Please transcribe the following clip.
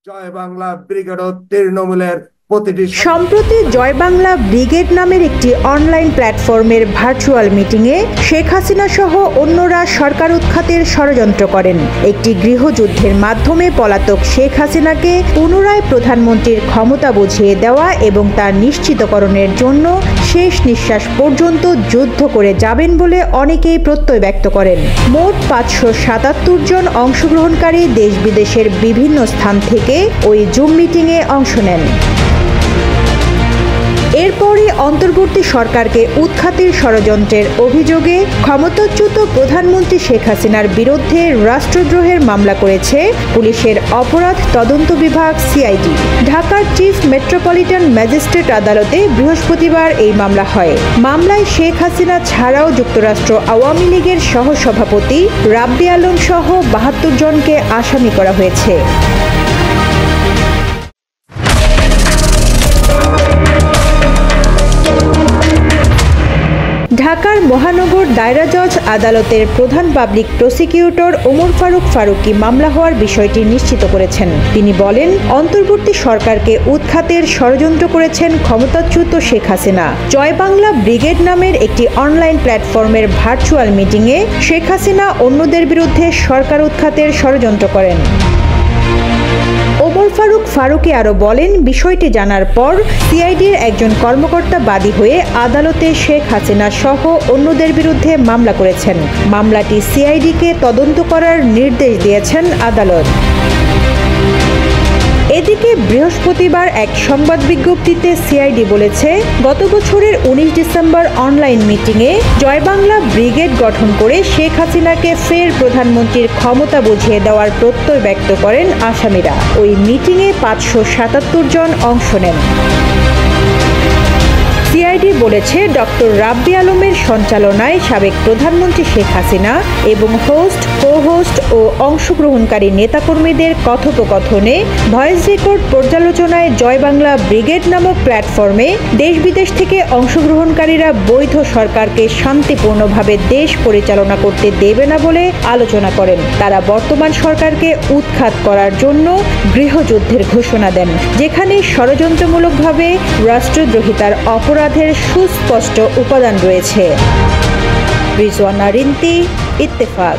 জয় Bangla brigade ও তৃণমূলের প্রতিটি সম্প্রতি জয় বাংলা ব্রিগেড নামের একটি অনলাইন প্ল্যাটফর্মের ভার্চুয়াল মিটিংয়ে শেখ হাসিনা সহ অন্যরা সরকার উৎখাতের ষড়যন্ত্র করেন। একটি গৃহযুদ্ধের মাধ্যমে পলাতক শেখ হাসিনাকে পুনরায় প্রধানমন্ত্রীর ক্ষমতা বুঝিয়ে দেওয়া এবং তার নিশ্চিতকরণের জন্য শেষ নিঃশ্বাস পর্যন্ত যুদ্ধ করে যাবেন বলে অনেকেই প্রত্যয় ব্যক্ত করেন। মোট 577 জন অংশগ্রহণকারী দেশ বিদেশের বিভিন্ন স্থান থেকে ওই জুম মিটিংয়ে অংশ নেন। এরপরই অন্তর্বর্তী সরকারকে উৎখাতের ষড়যন্ত্রের অভিযোগে ক্ষমতাচ্যুত প্রধানমন্ত্রী শেখ হাসিনার বিরুদ্ধে রাষ্ট্রদ্রোহের মামলা করেছে পুলিশের অপরাধ তদন্ত বিভাগ সিআইডি। ঢাকার চিফ মেট্রোপলিটন ম্যাজিস্ট্রেট আদালতে বৃহস্পতিবার এই মামলা হয়। মামলায় শেখ হাসিনা ছাড়াও যুক্তরাষ্ট্র আওয়ামী লীগের সহসভাপতি রাব্বি আলম সহ 72 জনকে আসামি করা হয়েছে। ঢাকার মহানগর দায়রা জজ আদালতের প্রধান পাবলিক প্রসিকিউটর ওমর ফারুক ফারুকী মামলা হওয়ার বিষয়টি নিশ্চিত করেছেন। তিনি বলেন, অন্তর্বর্তী সরকারকে উৎখাতের ষড়যন্ত্র করেছেন ক্ষমতাচ্যুত শেখ হাসিনা। জয় বাংলা ব্রিগেড নামের একটি অনলাইন প্ল্যাটফর্মের ভার্চুয়াল মিটিংয়ে শেখ হাসিনা অন্যদের বিরুদ্ধে সরকার উৎখাতের ষড়যন্ত্র করেন। ওমর ফারুক ফারুকী আরও বলেন, বিষয়টি জানার পর সিআইডির একজন কর্মকর্তা বাদী হয়ে আদালতে শেখ হাসিনা সহ অন্যদের বিরুদ্ধে মামলা করেছেন। মামলাটি সিআইডিকে তদন্ত করার নির্দেশ দিয়েছেন আদালত। এদিকে বৃহস্পতিবার এক সংবাদ বিজ্ঞপ্তিতে সিআইডি বলেছে, গত বছরের 19 ডিসেম্বর অনলাইন মিটিংয়ে জয় বাংলা ব্রিগেড গঠন করে শেখ হাসিনাকে ফের প্রধানমন্ত্রীর ক্ষমতা বুঝিয়ে দেওয়ার প্রত্যয় ব্যক্ত করেন আসামিরা। ওই মিটিংয়ে 577 জন অংশ নেন। সিআইডি বলেছে, ডক্টর রাব্বি আলমের সঞ্চালনায় সাবেক প্রধানমন্ত্রী শেখ হাসিনা এবং হোস্ট, কো-হোস্ট ও অংশগ্রহণকারী নেতাকর্মীদের কথোপকথনে ভয়েস রেকর্ড পর্যালোচনায় জয় বাংলা ব্রিগেড নামক প্ল্যাটফর্মে দেশ বিদেশ থেকে অংশগ্রহণকারীরা বৈধ সরকারকে শান্তিপূর্ণভাবে দেশ পরিচালনা করতে দেবে না বলে আলোচনা করেন। তারা বর্তমান সরকারকে উৎখাত করার জন্য গৃহযুদ্ধের ঘোষণা দেন, যেখানে ষড়যন্ত্রমূলকভাবে রাষ্ট্রদ্রোহিতার অপরাধের সুস্পষ্ট উপাদান রয়েছে। রিজওয়ানা রিন্তি, ইত্তেফাক।